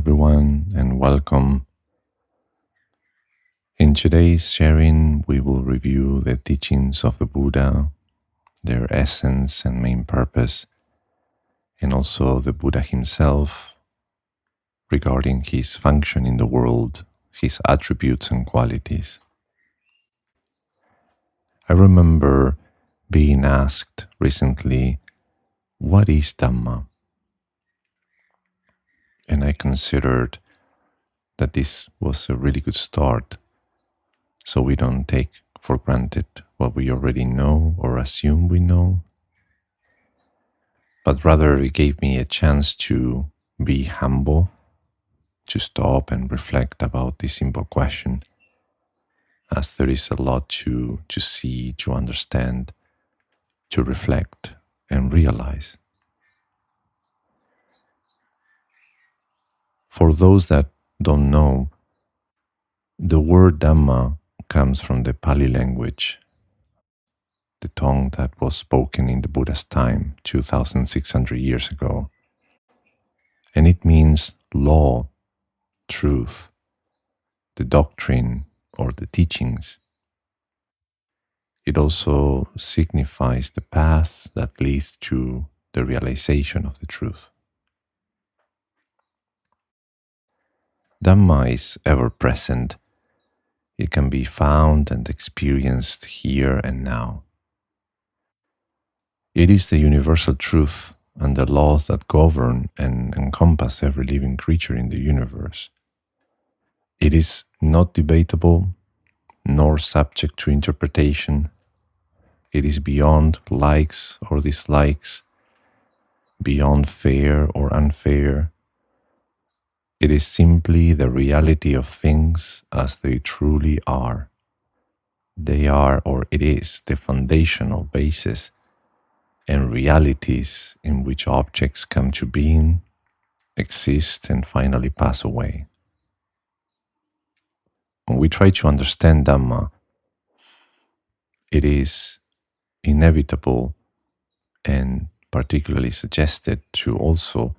everyone, and welcome. In today's sharing, we will review the teachings of the Buddha, their essence and main purpose, and also the Buddha himself regarding his function in the world, his attributes and qualities. I remember being asked recently, what is Dhamma? And I considered that this was a really good start, so we don't take for granted what we already know or assume we know, but rather it gave me a chance to be humble, to stop and reflect about this simple question, as there is a lot to see, to understand, to reflect and realize. For those that don't know, the word Dhamma comes from the Pali language, the tongue that was spoken in the Buddha's time, 2,600 years ago. And it means law, truth, the doctrine, or the teachings. It also signifies the path that leads to the realization of the truth. Dhamma is ever present. It can be found and experienced here and now. It is the universal truth and the laws that govern and encompass every living creature in the universe. It is not debatable, nor subject to interpretation. It is beyond likes or dislikes, beyond fair or unfair. It is simply the reality of things as they truly are. They are, or it is, the foundational basis and realities in which objects come to being, exist, and finally pass away. When we try to understand Dhamma, it is inevitable and particularly suggested to also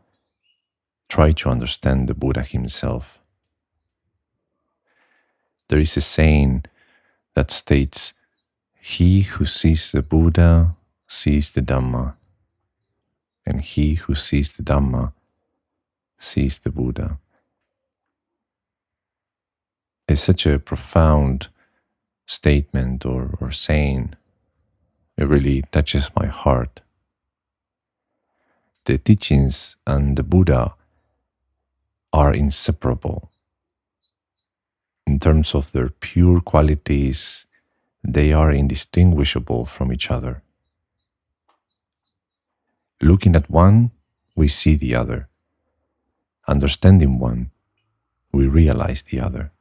try to understand the Buddha himself. There is a saying that states, "He who sees the Buddha sees the Dhamma, and he who sees the Dhamma sees the Buddha." It's such a profound statement or saying. It really touches my heart. The teachings and the Buddha are inseparable. In terms of their pure qualities, they are indistinguishable from each other. Looking at one, we see the other. Understanding one, we realize the other.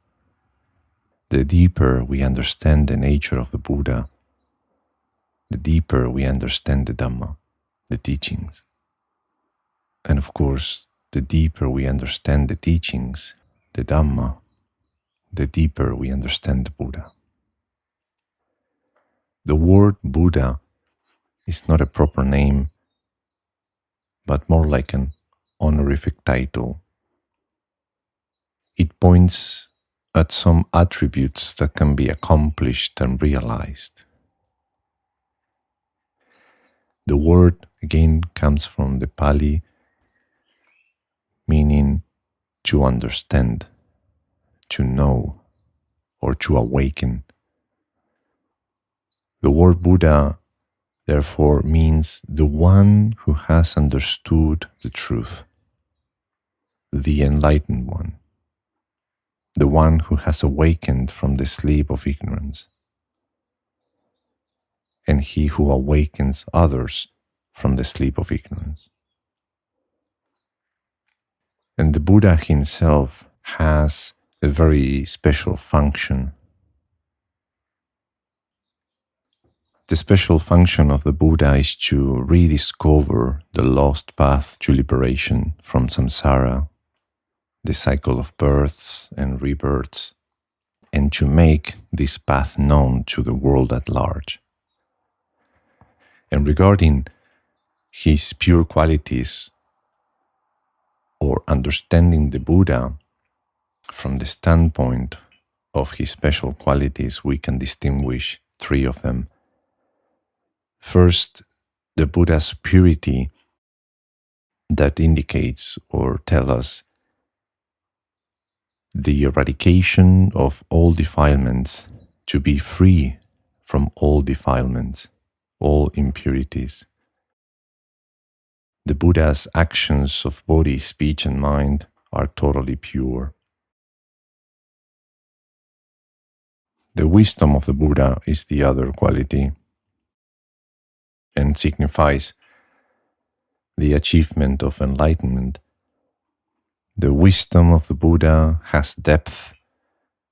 The deeper we understand the nature of the Buddha, the deeper we understand the Dhamma, the teachings. And of course, the deeper we understand the teachings, the Dhamma, the deeper we understand the Buddha. The word Buddha is not a proper name, but more like an honorific title. It points at some attributes that can be accomplished and realized. The word again comes from the Pali, meaning to understand, to know, or to awaken. The word Buddha, therefore, means the one who has understood the truth, the enlightened one, the one who has awakened from the sleep of ignorance, and he who awakens others from the sleep of ignorance. And the Buddha himself has a very special function. The special function of the Buddha is to rediscover the lost path to liberation from samsara, the cycle of births and rebirths, and to make this path known to the world at large. And regarding his pure qualities, or understanding the Buddha from the standpoint of his special qualities, we can distinguish three of them. First, the Buddha's purity, that indicates or tells us the eradication of all defilements, to be free from all defilements, all impurities. The Buddha's actions of body, speech, and mind are totally pure. The wisdom of the Buddha is the other quality and signifies the achievement of enlightenment. The wisdom of the Buddha has depth,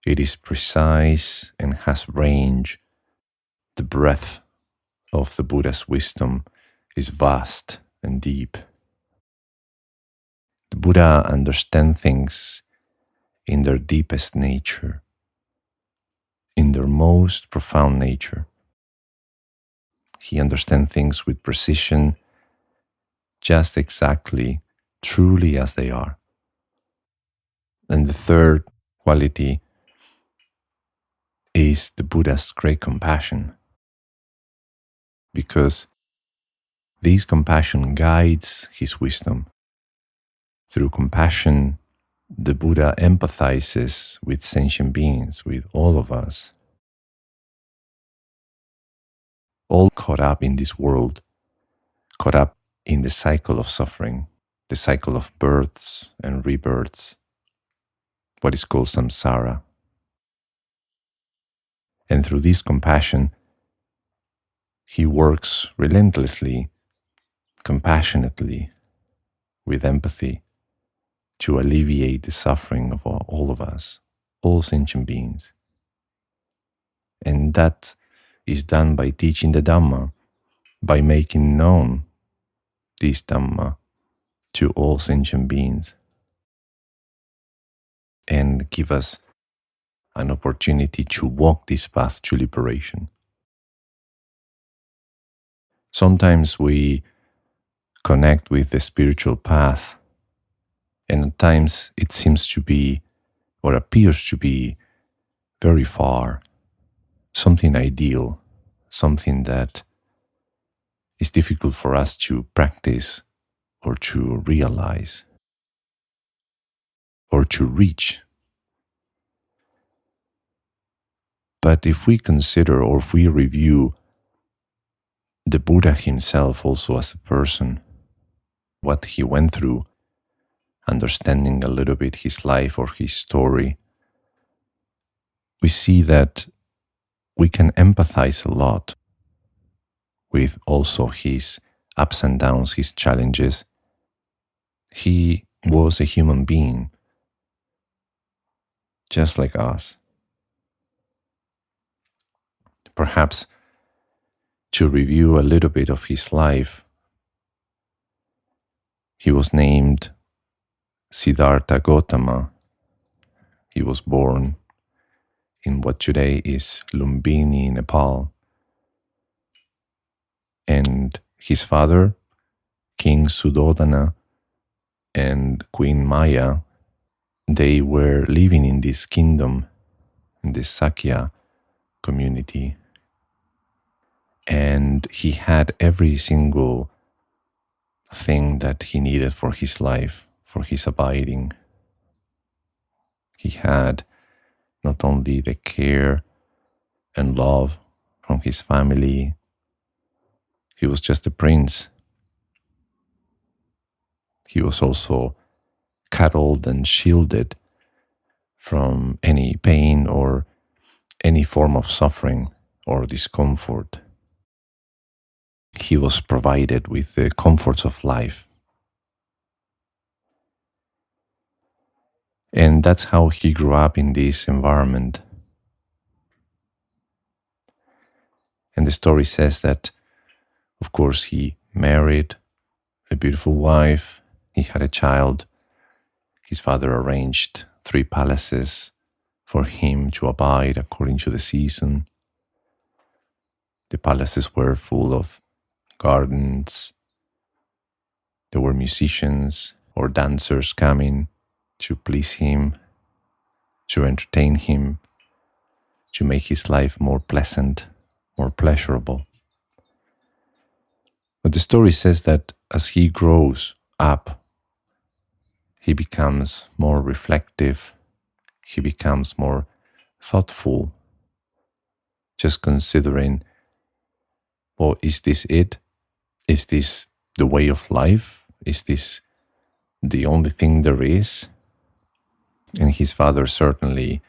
it is precise and has range. The breadth of the Buddha's wisdom is vast and deep. The Buddha understands things in their deepest nature, in their most profound nature. He understands things with precision, just exactly, truly as they are. And the third quality is the Buddha's great compassion, because this compassion guides his wisdom. Through compassion, the Buddha empathizes with sentient beings, with all of us, all caught up in this world, caught up in the cycle of suffering, the cycle of births and rebirths, what is called samsara. And through this compassion, he works relentlessly, compassionately, with empathy, to alleviate the suffering of all of us, all sentient beings. And that is done by teaching the Dhamma, by making known this Dhamma to all sentient beings, and give us an opportunity to walk this path to liberation. Sometimes we connect with the spiritual path, and at times it seems to be, or appears to be, very far, something ideal, something that is difficult for us to practice or to realize or to reach. But if we consider, or if we review the Buddha himself also as a person, what he went through, understanding a little bit his life or his story, we see that we can empathize a lot with also his ups and downs, his challenges. He was a human being, just like us. Perhaps to review a little bit of his life, he was named Siddhartha Gautama. He was born in what today is Lumbini, Nepal. And his father, King Suddhodana, and Queen Maya, they were living in this kingdom, in this Sakya community. And he had every single thing that he needed for his life, for his abiding. He had not only the care and love from his family, he was just a prince. He was also cuddled and shielded from any pain or any form of suffering or discomfort. He was provided with the comforts of life. And that's how he grew up in this environment. And the story says that, of course, he married a beautiful wife, he had a child. His father arranged 3 palaces for him to abide according to the season. The palaces were full of gardens, there were musicians, or dancers coming to please him, to entertain him, to make his life more pleasant, more pleasurable. But the story says that as he grows up, he becomes more reflective, he becomes more thoughtful, just considering, well, is this it? Is this the way of life? Is this the only thing there is? And his father certainly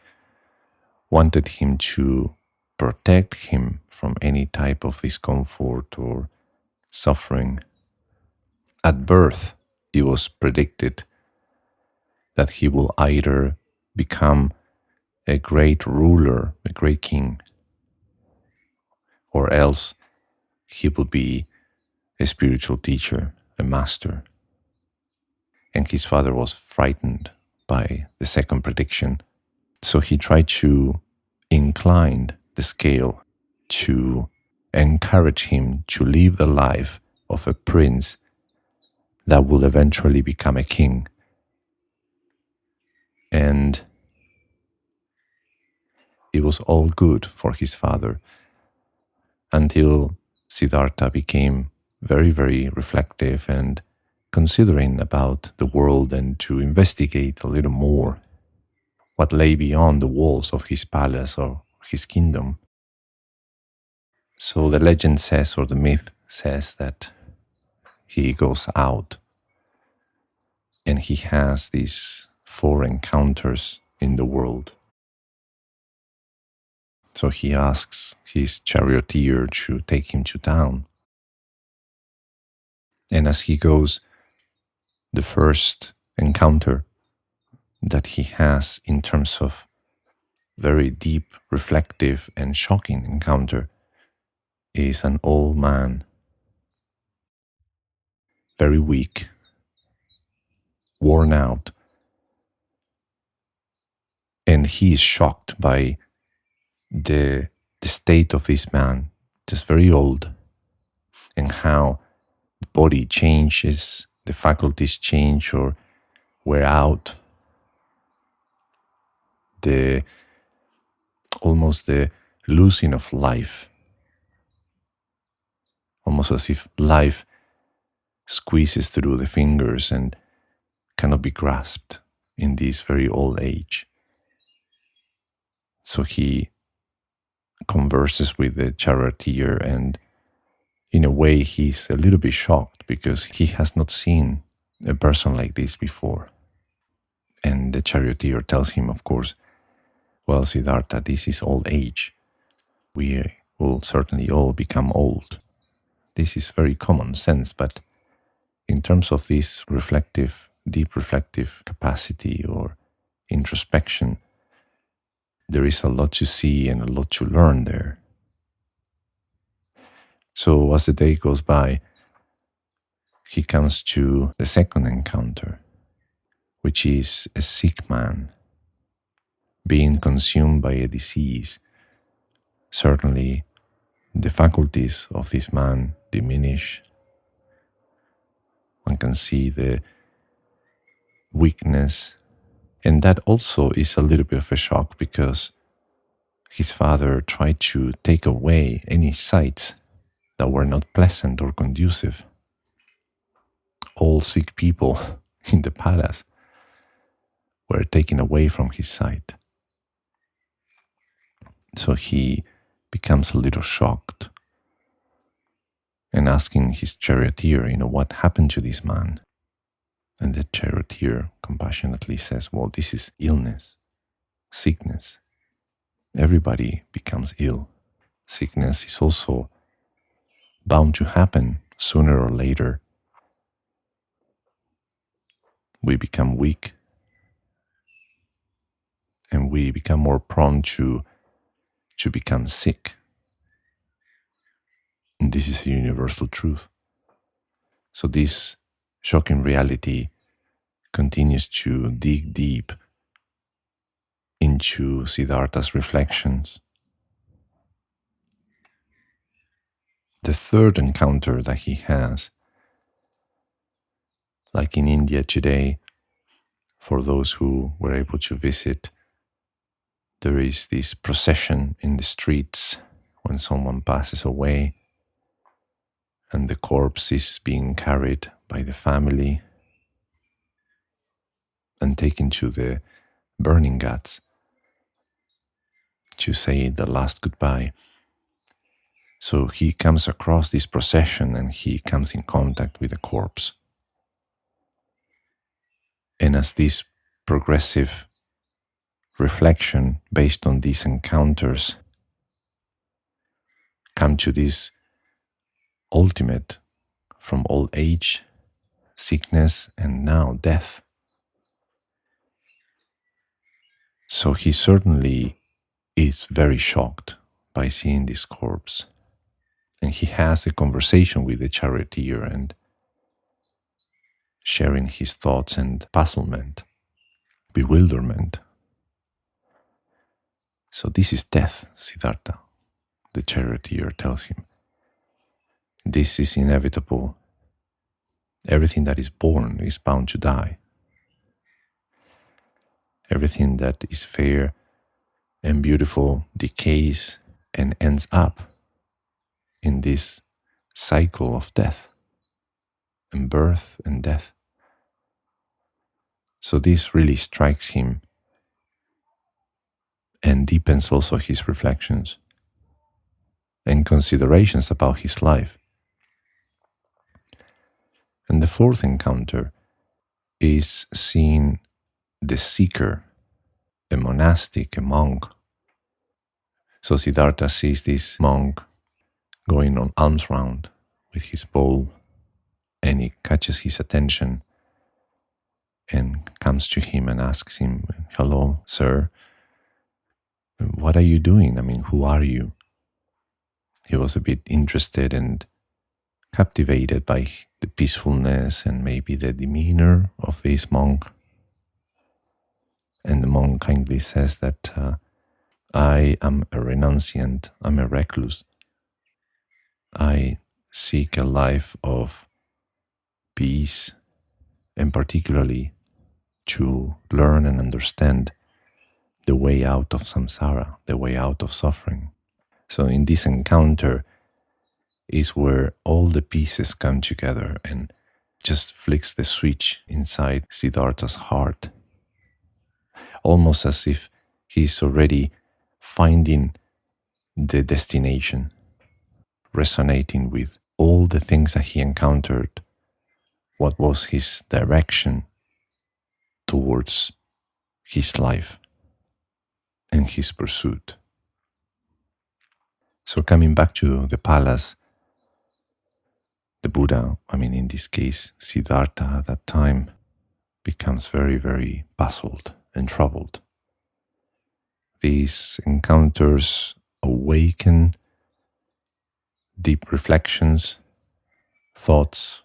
wanted him to protect him from any type of discomfort or suffering. At birth, it was predicted that he will either become a great ruler, a great king, or else he will be a spiritual teacher, a master. And his father was frightened by the second prediction. So he tried to incline the scale to encourage him to live the life of a prince that will eventually become a king. And it was all good for his father until Siddhartha became very, very reflective and considering about the world and to investigate a little more what lay beyond the walls of his palace or his kingdom. So the legend says, or the myth says, that he goes out and he has these 4 encounters in the world. So he asks his charioteer to take him to town. And as he goes, the first encounter that he has in terms of very deep, reflective, and shocking encounter is an old man, very weak, worn out, and he is shocked by the state of this man, just very old, and how the body changes, the faculties change or wear out, almost the losing of life, almost as if life squeezes through the fingers and cannot be grasped in this very old age. So he converses with the charioteer, and in a way he's a little bit shocked because he has not seen a person like this before. And the charioteer tells him, of course, well, Siddhartha, this is old age. We will certainly all become old. This is very common sense, but in terms of this reflective, deep reflective capacity or introspection, there is a lot to see and a lot to learn there. So as the day goes by, he comes to the second encounter, which is a sick man being consumed by a disease. Certainly, the faculties of this man diminish. One can see the weakness, and that also is a little bit of a shock because his father tried to take away any sights that were not pleasant or conducive. All sick people in the palace were taken away from his sight. So he becomes a little shocked and asking his charioteer, what happened to this man? And the charioteer compassionately says, well, this is illness, sickness. Everybody becomes ill. Sickness is also bound to happen sooner or later. We become weak and we become more prone to become sick. And this is a universal truth. So this shocking reality continues to dig deep into Siddhartha's reflections. The third encounter that he has like in India today, for those who were able to visit, there is this procession in the streets when someone passes away, and the corpse is being carried by the family and taken to the burning ghats to say the last goodbye. So he comes across this procession and he comes in contact with the corpse. And as this progressive reflection based on these encounters come to this ultimate from old age, sickness, and now death. So he certainly is very shocked by seeing this corpse. And he has a conversation with the charioteer and sharing his thoughts and puzzlement, bewilderment. So this is death, Siddhartha, the charioteer tells him. This is inevitable. Everything that is born is bound to die. Everything that is fair and beautiful decays and ends up in this cycle of death and birth and death. So this really strikes him and deepens also his reflections and considerations about his life. And the fourth encounter is seeing the seeker, a monastic, a monk. So Siddhartha sees this monk going on alms round with his bowl, and it catches his attention and comes to him and asks him, "Hello, sir, what are you doing? I mean, who are you?" He was a bit interested and captivated by the peacefulness and maybe the demeanor of this monk. And the monk kindly says that I am a renunciant, I'm a recluse. I seek a life of peace, and particularly to learn and understand the way out of samsara, the way out of suffering. So in this encounter is where all the pieces come together and just flicks the switch inside Siddhartha's heart, almost as if he's already finding the destination, resonating with all the things that he encountered, what was his direction towards his life and his pursuit. So coming back to the palace, the Buddha, in this case, Siddhartha at that time, becomes very, very puzzled and troubled. These encounters awaken deep reflections, thoughts,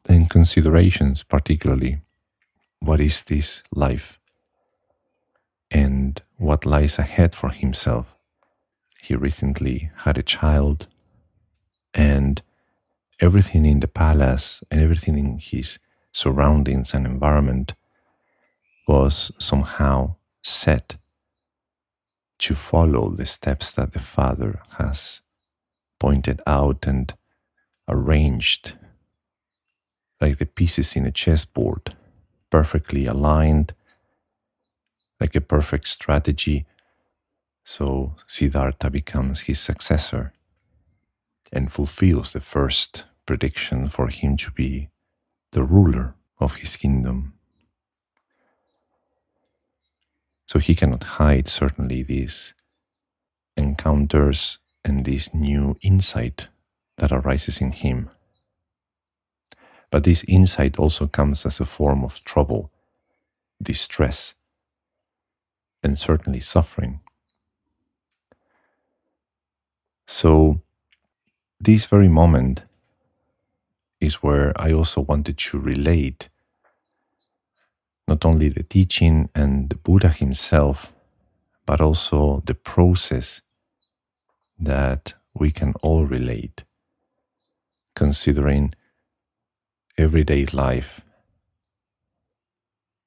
and considerations, particularly what is this life and what lies ahead for himself. He recently had a child, and everything in the palace and everything in his surroundings and environment was somehow set to follow the steps that the father has pointed out and arranged, like the pieces in a chessboard, perfectly aligned, like a perfect strategy. So Siddhartha becomes his successor and fulfills the first prediction for him to be the ruler of his kingdom. So he cannot hide, certainly, these encounters and this new insight that arises in him. But this insight also comes as a form of trouble, distress, and certainly suffering. So this very moment is where I also wanted to relate not only the teaching and the Buddha himself, but also the process that we can all relate, considering everyday life,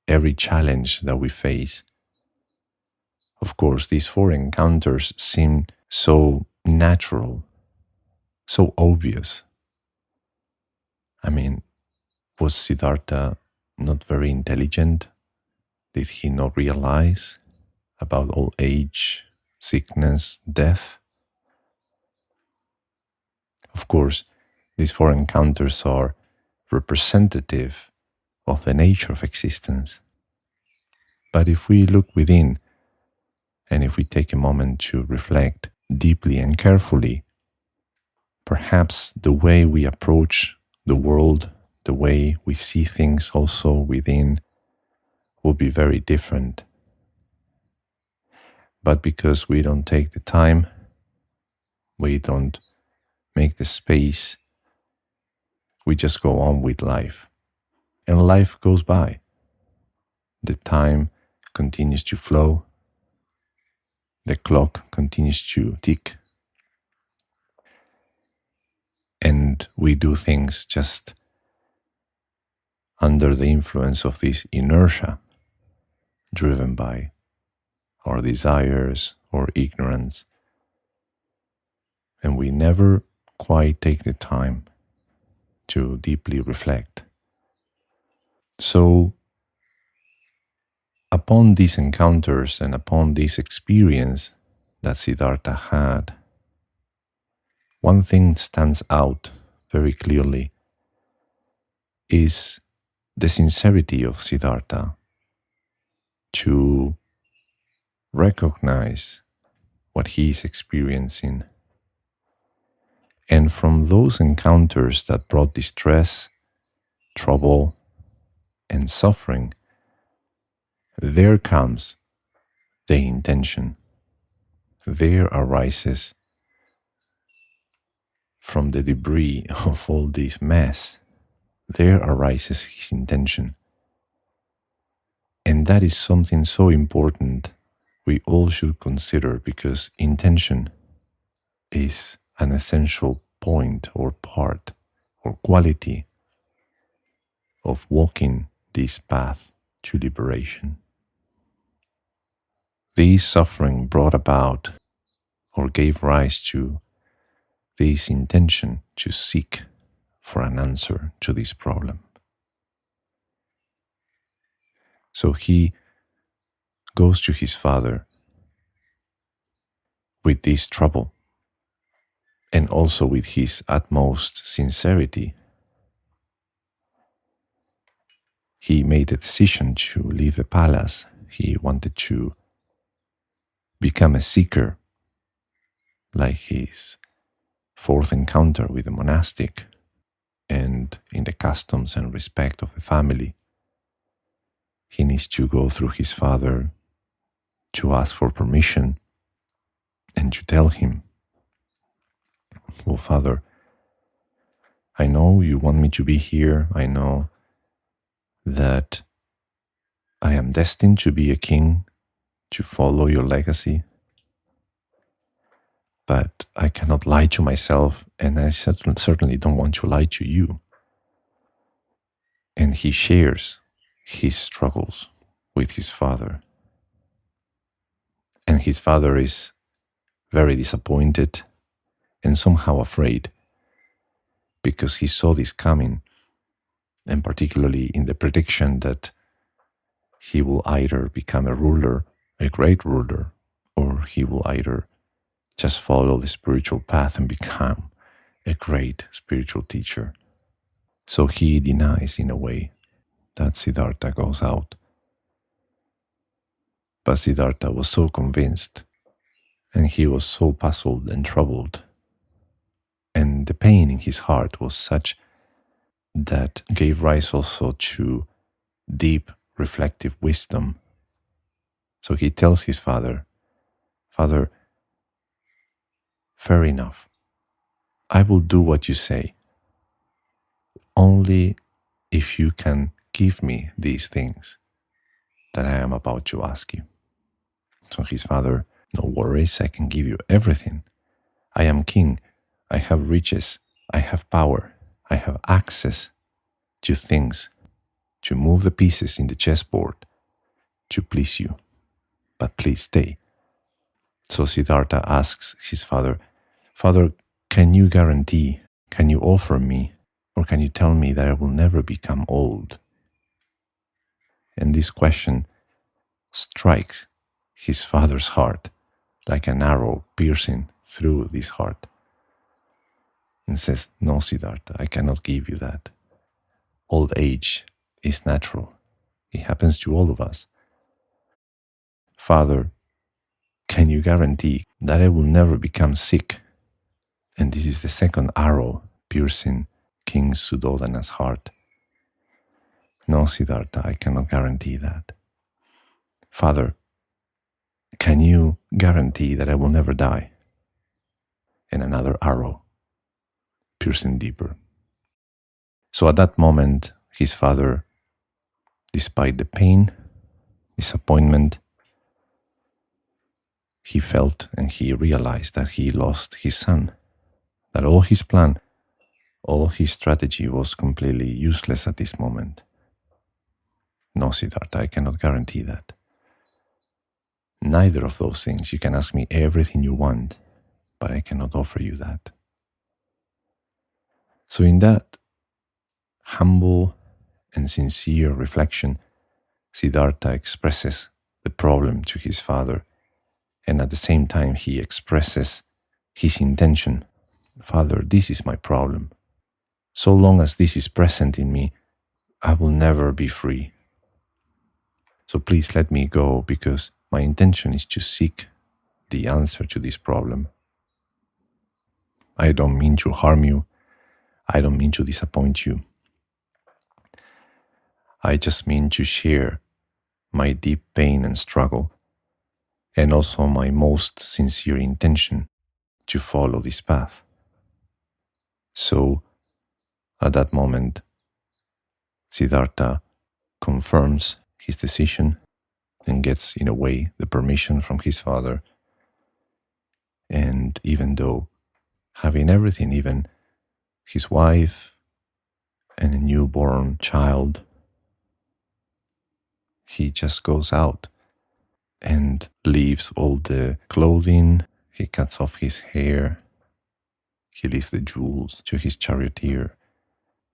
every challenge that we face. Of course, these four encounters seem so natural, so obvious. I mean, was Siddhartha not very intelligent? Did he not realize about old age, sickness, death? Of course, these four encounters are representative of the nature of existence. But if we look within, and if we take a moment to reflect deeply and carefully, perhaps the way we approach the world, the way we see things also within, will be very different. But because we don't take the time, we don't make the space, we just go on with life. And life goes by. The time continues to flow. The clock continues to tick. And we do things just under the influence of this inertia, driven by our desires or ignorance. And we never quite take the time to deeply reflect. So, upon these encounters and upon this experience that Siddhartha had, one thing stands out very clearly is the sincerity of Siddhartha to recognize what he is experiencing. And from those encounters that brought distress, trouble, and suffering, there comes the intention. There arises from the debris of all this mess, there arises his intention. And that is something so important we all should consider, because intention is an essential point or part or quality of walking this path to liberation. This suffering brought about or gave rise to this intention to seek for an answer to this problem. So he goes to his father with this trouble and also with his utmost sincerity. He made a decision to leave the palace. He wanted to become a seeker, like his fourth encounter with the monastic, and in the customs and respect of the family. He needs to go through his father to ask for permission and to tell him, "Well, Father, I know you want me to be here. I know that I am destined to be a king, to follow your legacy. But I cannot lie to myself, and I certainly don't want to lie to you." And he shares his struggles with his father. And his father is very disappointed and somehow afraid, because he saw this coming, and particularly in the prediction that he will either become a ruler, a great ruler, or he will either just follow the spiritual path and become a great spiritual teacher. So he denies, in a way, that Siddhartha goes out. But Siddhartha was so convinced, and he was so puzzled and troubled, and the pain in his heart was such that gave rise also to deep reflective wisdom. So he tells his father, "Father, fair enough. I will do what you say, only if you can give me these things that I am about to ask you." So his father, "No worries, I can give you everything. I am king, I have riches, I have power, I have access do things, to move the pieces in the chessboard to please you, but please stay. So Siddhartha asks his father, Father, can you guarantee, can you offer me, or can you tell me that I will never become old? And this question strikes his father's heart like an arrow piercing through this heart and says, no, Siddhartha, I cannot give you that. Old age is natural. It happens to all of us. Father, can you guarantee that I will never become sick? And this is the second arrow piercing King Suddhodana's heart. No, Siddhartha, I cannot guarantee that. Father, can you guarantee that I will never die? And another arrow piercing deeper. So at that moment, his father, despite the pain, disappointment, he felt and he realized that he lost his son, that all his plan, all his strategy was completely useless at this moment. No, Siddhartha, I cannot guarantee that. Neither of those things. You can ask me everything you want, but I cannot offer you that. So in that humble and sincere reflection, Siddhartha expresses the problem to his father, and at the same time he expresses his intention. Father, this is my problem. So long as this is present in me, I will never be free. So please let me go, because my intention is to seek the answer to this problem. I don't mean to harm you. I don't mean to disappoint you. I just mean to share my deep pain and struggle, and also my most sincere intention to follow this path. So, at that moment, Siddhartha confirms his decision and gets, in a way, the permission from his father. And even though having everything, even his wife and a newborn child, he just goes out and leaves all the clothing, he cuts off his hair, he leaves the jewels to his charioteer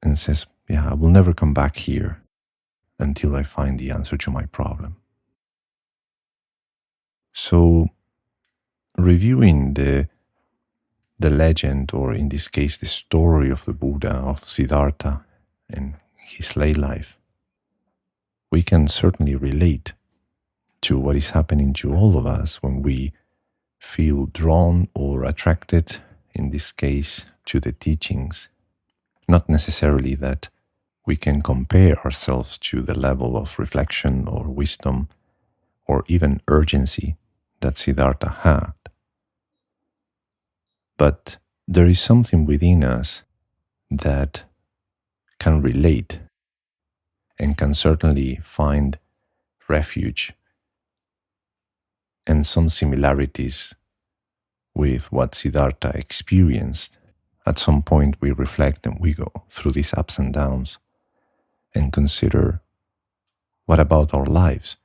and says, yeah, I will never come back here until I find the answer to my problem. So, reviewing the legend, or in this case, the story of the Buddha, of Siddhartha and his lay life, we can certainly relate to what is happening to all of us when we feel drawn or attracted, in this case, to the teachings. Not necessarily that we can compare ourselves to the level of reflection or wisdom or even urgency that Siddhartha had. But there is something within us that can relate and can certainly find refuge and some similarities with what Siddhartha experienced. At some point we reflect and we go through these ups and downs and consider, what about our lives?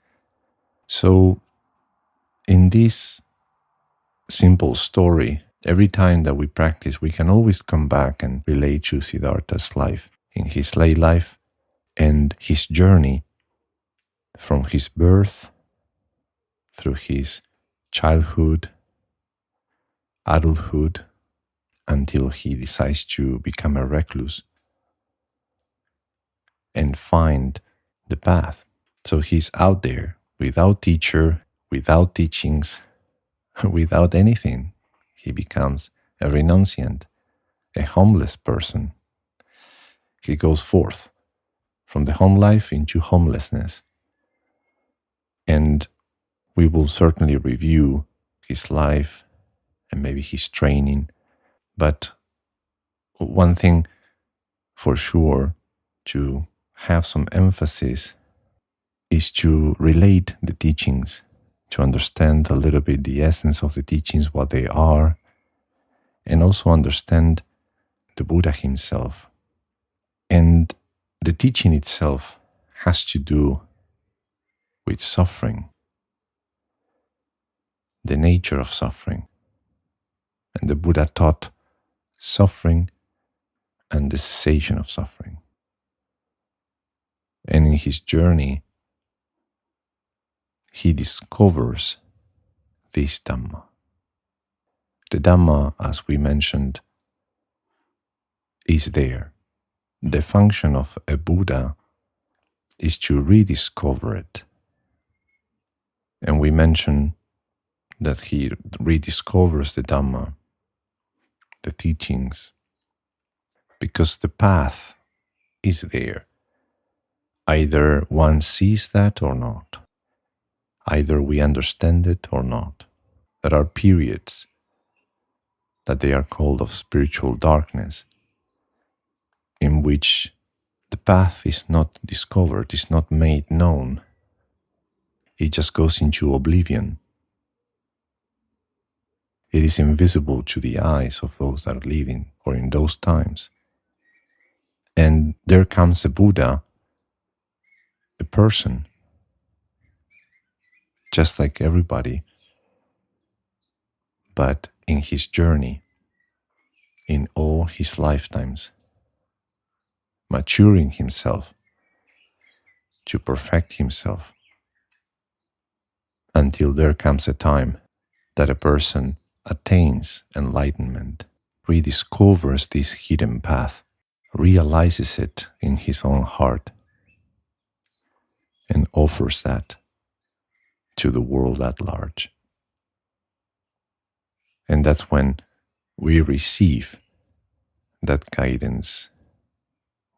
So in this simple story, every time that we practice, we can always come back and relate to Siddhartha's life, in his lay life and his journey from his birth through his childhood, adulthood, until he decides to become a recluse and find the path. So he's out there without teacher, without teachings, without anything. He becomes a renunciant, a homeless person. He goes forth from the home life into homelessness. And we will certainly review his life and maybe his training. But one thing for sure to have some emphasis is to relate the teachings, to understand a little bit the essence of the teachings, what they are, and also understand the Buddha himself. And the teaching itself has to do with suffering, the nature of suffering. And the Buddha taught suffering and the cessation of suffering. And in his journey, he discovers this Dhamma. The Dhamma, as we mentioned, is there. The function of a Buddha is to rediscover it. And we mentioned that he rediscovers the Dhamma, the teachings, because the path is there. Either one sees that or not. Either we understand it or not. There are periods that they are called of spiritual darkness, in which the path is not discovered, is not made known. It just goes into oblivion. It is invisible to the eyes of those that are living, or in those times. And there comes a Buddha, a person, just like everybody, but in his journey, in all his lifetimes, maturing himself to perfect himself, until there comes a time that a person attains enlightenment, rediscovers this hidden path, realizes it in his own heart, and offers that to the world at large. And that's when we receive that guidance,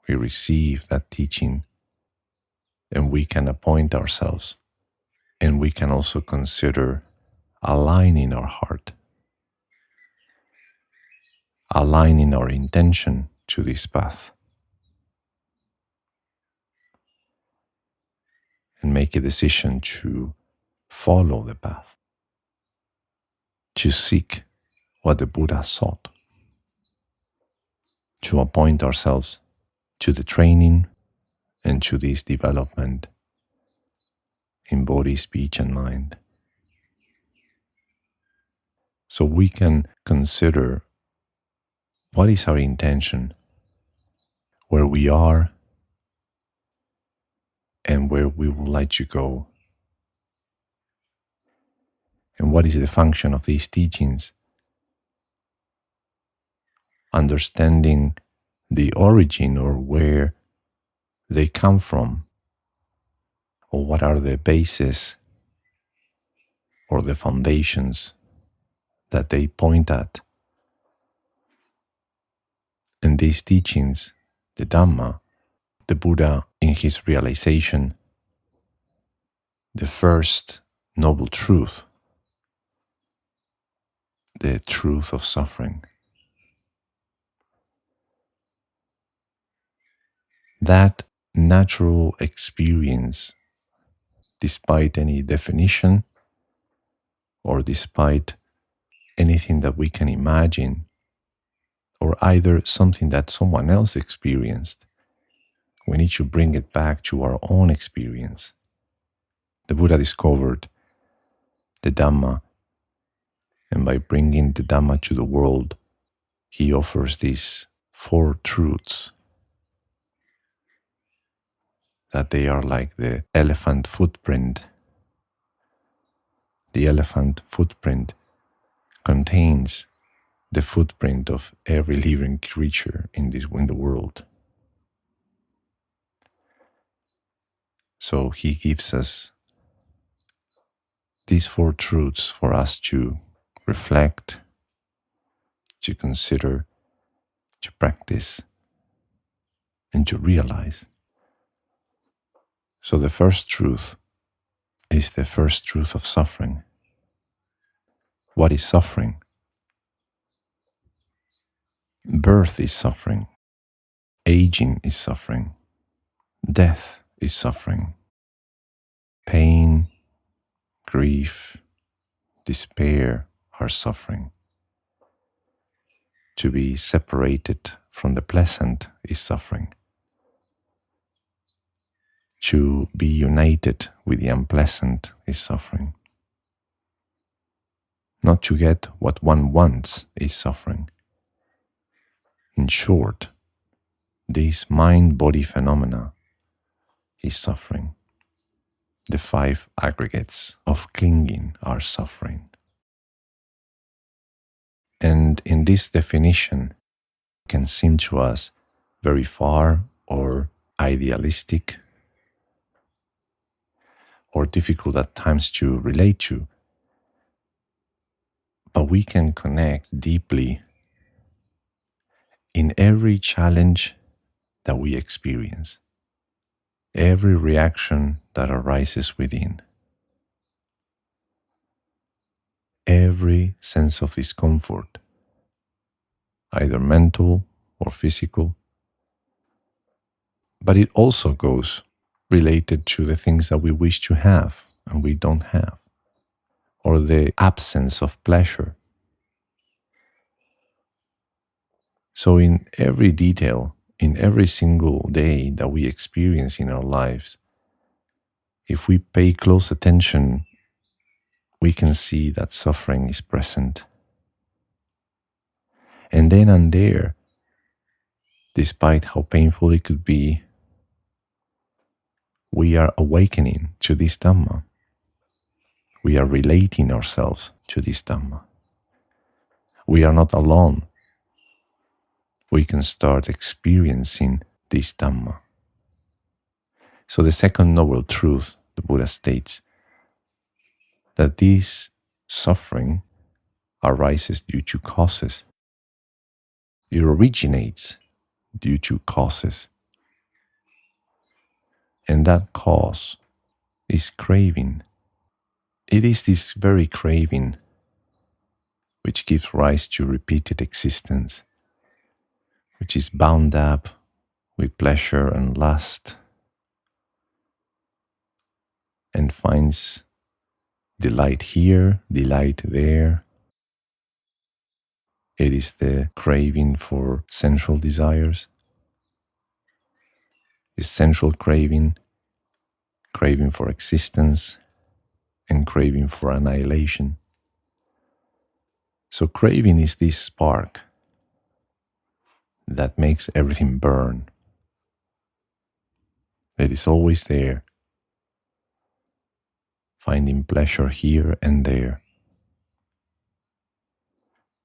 we receive that teaching, and we can appoint ourselves, and we can also consider aligning our heart, aligning our intention to this path, and make a decision to follow the path, to seek what the Buddha sought, to appoint ourselves to the training and to this development in body, speech, and mind. So we can consider what is our intention, where we are, and where we would like to go, and what is the function of these teachings. Understanding the origin, or where they come from, or what are the bases or the foundations that they point at. And these teachings, the Dhamma, the Buddha in his realization, the first noble truth, the truth of suffering. That natural experience, despite any definition or despite anything that we can imagine, or either something that someone else experienced, we need to bring it back to our own experience. The Buddha discovered the Dhamma, and by bringing the Dhamma to the world, he offers these four truths, that they are like the elephant footprint. The elephant footprint contains the footprint of every living creature in the world. So he gives us these four truths for us to reflect, to consider, to practice, and to realize. So the first truth is the first truth of suffering. What is suffering? Birth is suffering. Aging is suffering. Death is suffering. Pain, grief, despair are suffering. To be separated from the pleasant is suffering. To be united with the unpleasant is suffering. Not to get what one wants is suffering. In short, this mind-body phenomena is suffering. The 5 aggregates of clinging are suffering. And in this definition, it can seem to us very far or idealistic or difficult at times to relate to, but we can connect deeply in every challenge that we experience, every reaction that arises within, every sense of discomfort, either mental or physical. But it also goes related to the things that we wish to have and we don't have, or the absence of pleasure. So in every detail, in every single day that we experience in our lives, if we pay close attention, we can see that suffering is present. And then and there, despite how painful it could be, we are awakening to this Dhamma. We are relating ourselves to this Dhamma. We are not alone. We can start experiencing this Dhamma. So the second noble truth, the Buddha states, that this suffering arises due to causes. It originates due to causes. And that cause is craving. It is this very craving which gives rise to repeated existence, which is bound up with pleasure and lust, and finds delight here, delight there. It is the craving for sensual desires, essential craving, craving for existence, and craving for annihilation. So craving is this spark that makes everything burn. It is always there, finding pleasure here and there,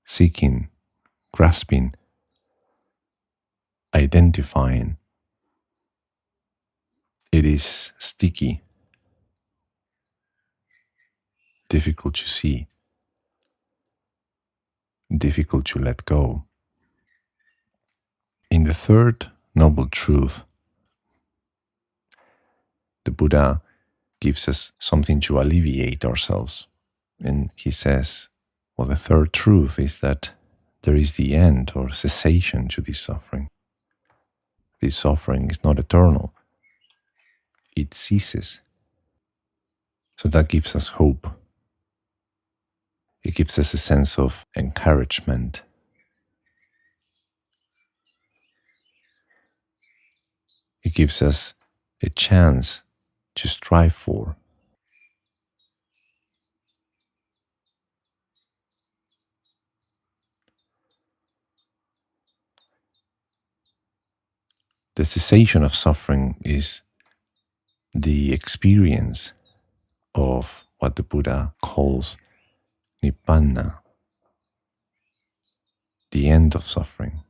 seeking, grasping, identifying. It is sticky, difficult to see, difficult to let go. In the third noble truth, the Buddha gives us something to alleviate ourselves. And he says, well, the third truth is that there is the end or cessation to this suffering. This suffering is not eternal. It ceases. So that gives us hope. It gives us a sense of encouragement. It gives us a chance to strive for. The cessation of suffering is the experience of what the Buddha calls Nibbana, the end of suffering.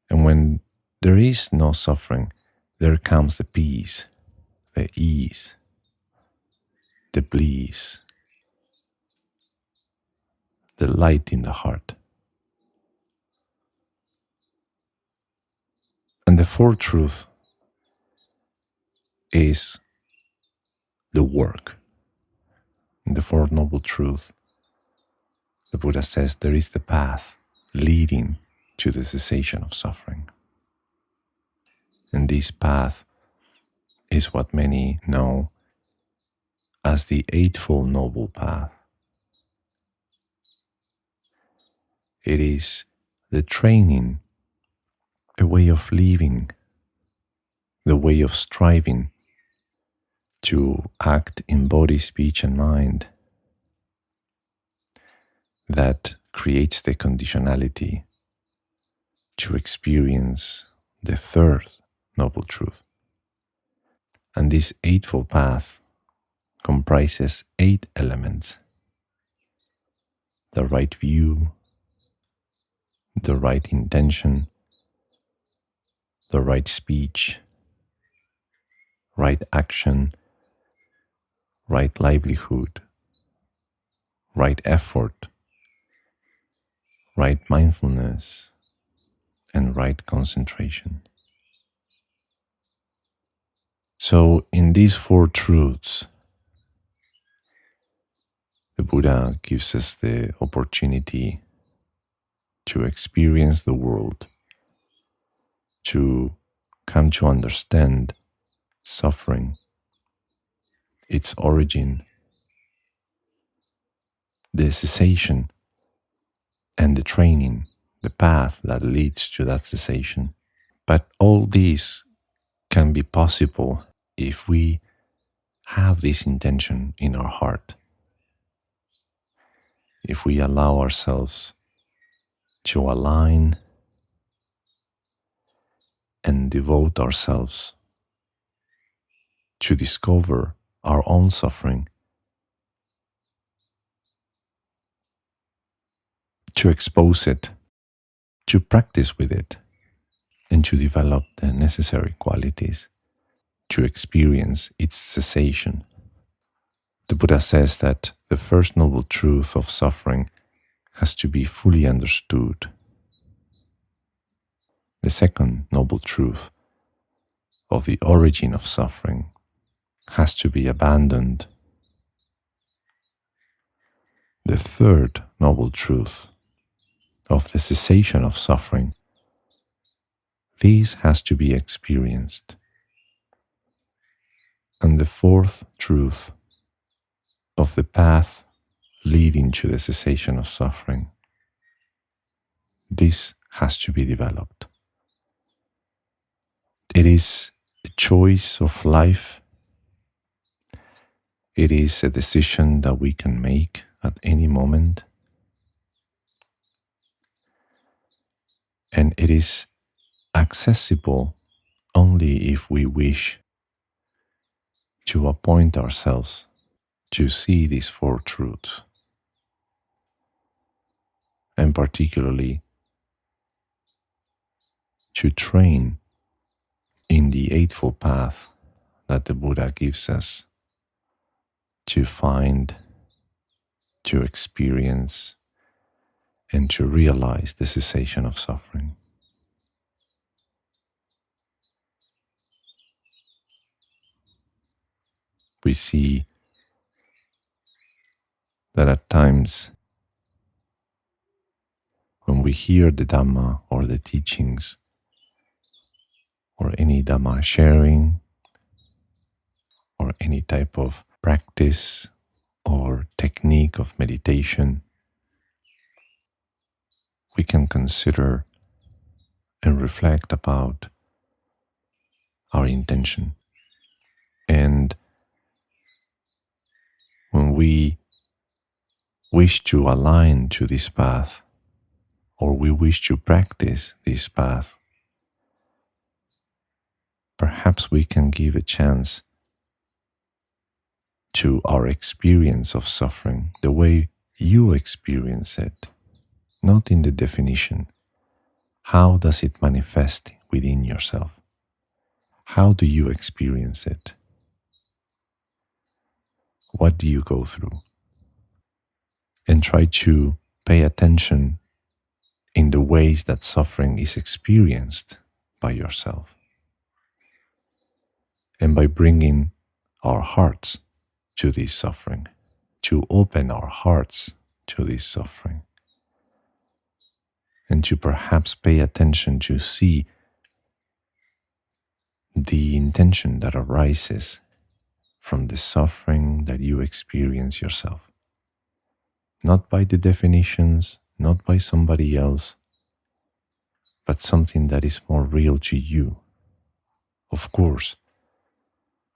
And when there is no suffering, there comes the peace, the ease, the bliss, the light in the heart. And the fourth truth is the work. In the fourth noble truth, the Buddha says there is the path leading to the cessation of suffering. And this path is what many know as the Eightfold Noble Path. It is the training, a way of living the way of striving to act in body, speech, and mind that creates the conditionality to experience the third noble truth. And this Eightfold Path comprises 8 elements: the right view, the right intention, the right speech, right action, right livelihood, right effort, right mindfulness, and right concentration. So, in these 4 truths, the Buddha gives us the opportunity to experience the world, to come to understand suffering, its origin, the cessation, and the training, the path that leads to that cessation. But all these can be possible if we have this intention in our heart, if we allow ourselves to align and devote ourselves to discover our own suffering, to expose it, to practice with it, and to develop the necessary qualities to experience its cessation. The Buddha says that the first noble truth of suffering has to be fully understood. The second noble truth of the origin of suffering has to be abandoned. The third noble truth of the cessation of suffering, this has to be experienced. And the fourth truth of the path leading to the cessation of suffering, this has to be developed. It is a choice of life. It is a decision that we can make at any moment. And it is accessible only if we wish to appoint ourselves to see these 4 truths, and particularly to train in the Eightfold Path that the Buddha gives us to find, to experience, and to realize the cessation of suffering. We see that at times when we hear the Dhamma or the teachings or any Dhamma sharing or any type of practice or technique of meditation, we can consider and reflect about our intention. And when we wish to align to this path, or we wish to practice this path, perhaps we can give a chance to our experience of suffering, the way you experience it, not in the definition. How does it manifest within yourself? How do you experience it? What do you go through? And try to pay attention in the ways that suffering is experienced by yourself. And by bringing our hearts to this suffering, to open our hearts to this suffering, and to perhaps pay attention to see the intention that arises from the suffering that you experience yourself. Not by the definitions, not by somebody else, but something that is more real to you, Of course,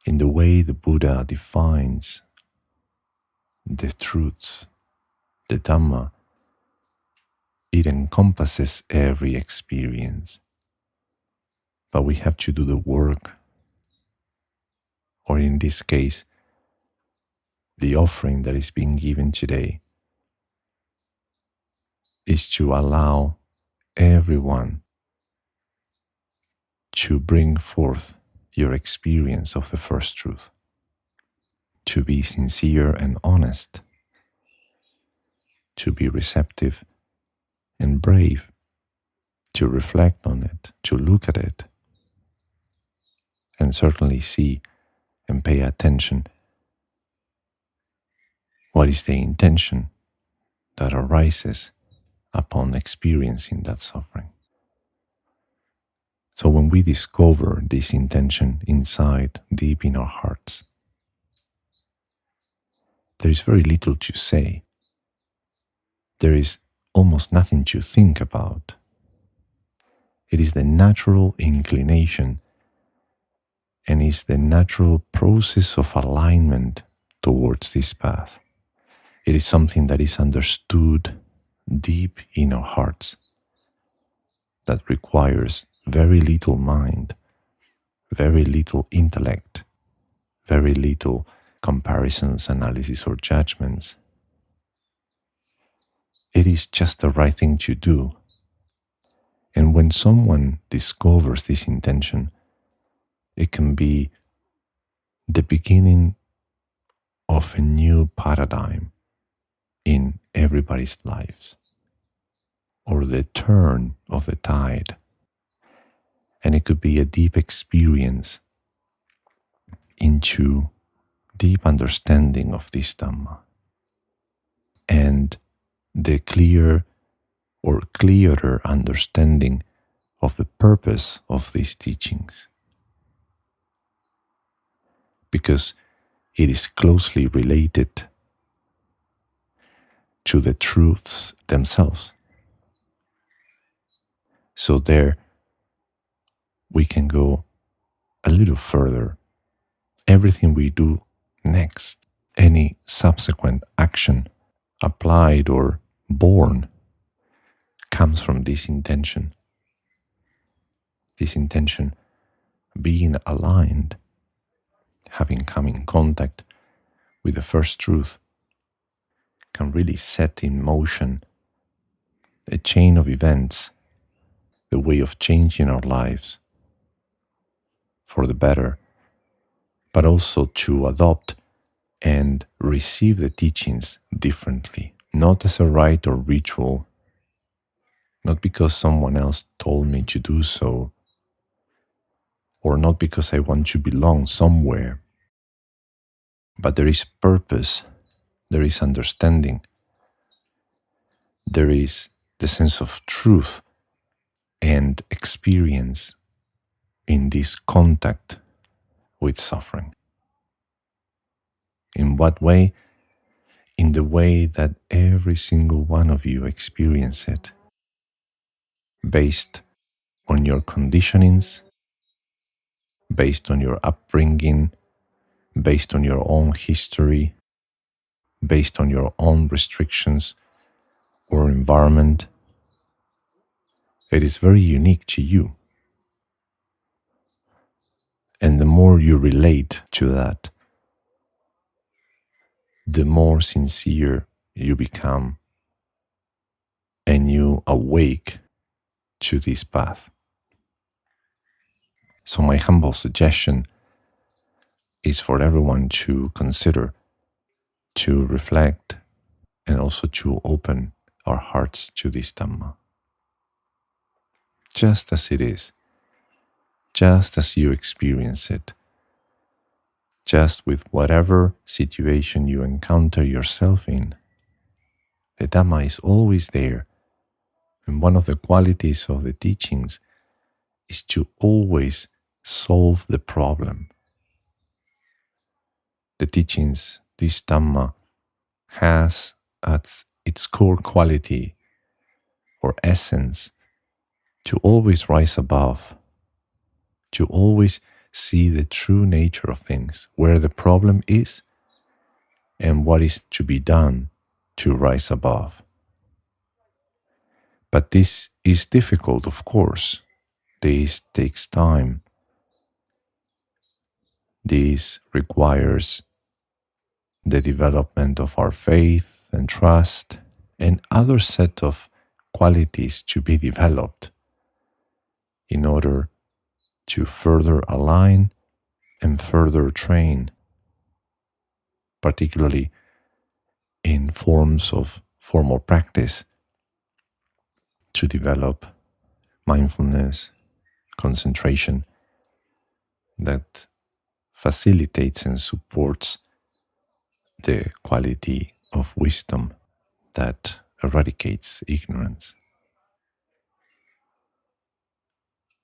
in the way the Buddha defines the truths, the Dhamma, it encompasses every experience. But we have to do the work, or in this case, the offering that is being given today is to allow everyone to bring forth your experience of the first truth, to be sincere and honest, to be receptive and brave, to reflect on it, to look at it, and certainly see and pay attention. What is the intention that arises upon experiencing that suffering? So when we discover this intention inside, deep in our hearts, there is very little to say. There is almost nothing to think about. It is the natural inclination and is the natural process of alignment towards this path. It is something that is understood deep in our hearts, that requires very little mind, very little intellect, very little comparisons, analysis, or judgments. It is just the right thing to do. And when someone discovers this intention, it can be the beginning of a new paradigm in everybody's lives, or the turn of the tide. And it could be a deep experience into deep understanding of this Dhamma and the clear or clearer understanding of the purpose of these teachings, because it is closely related to the truths themselves. So there we can go a little further. Everything we do next, any subsequent action applied or born, comes from this intention. This intention being aligned, having come in contact with the first truth, can really set in motion a chain of events, the way of changing our lives for the better, but also to adopt and receive the teachings differently, not as a rite or ritual, not because someone else told me to do so, or not because I want to belong somewhere, but there is purpose, there is understanding, there is the sense of truth and experience in this contact with suffering. In what way? In the way that every single one of you experience it, based on your conditionings, based on your upbringing, based on your own history, based on your own restrictions or environment. It is very unique to you. And the more you relate to that, the more sincere you become and you awake to this path. So my humble suggestion is for everyone to consider, to reflect, and also to open our hearts to this Dhamma. Just as it is, just as you experience it, just with whatever situation you encounter yourself in, the Dhamma is always there. And one of the qualities of the teachings is to always solve the problem. The teachings, this Dhamma, has at its core quality or essence to always rise above, to always see the true nature of things, where the problem is, and what is to be done to rise above. But this is difficult, of course. This takes time. This requires the development of our faith and trust and other set of qualities to be developed in order to further align and further train, particularly in forms of formal practice, to develop mindfulness, concentration that facilitates and supports the quality of wisdom that eradicates ignorance.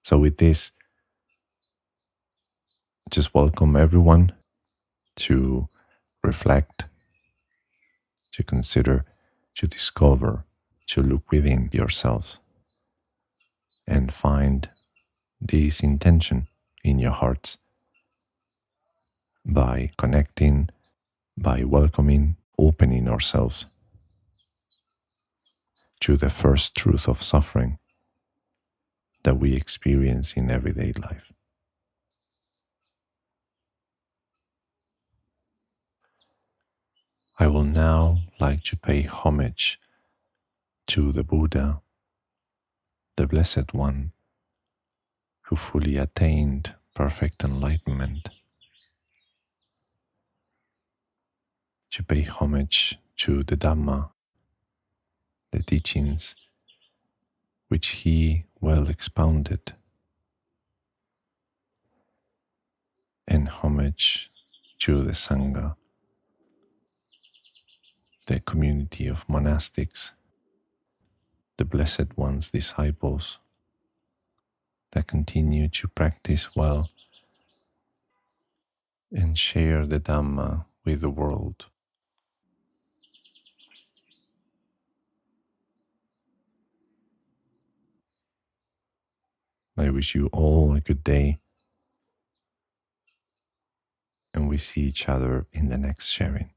So, with this, just welcome everyone to reflect, to consider, to discover, to look within yourselves and find this intention in your hearts by connecting, by welcoming, opening ourselves to the first truth of suffering that we experience in everyday life. I will now like to pay homage to the Buddha, the Blessed One, who fully attained perfect enlightenment, to pay homage to the Dhamma, the teachings which he well expounded, and homage to the Sangha, the community of monastics, the Blessed One's disciples that continue to practice well and share the Dhamma with the world. I wish you all a good day, and we see each other in the next sharing.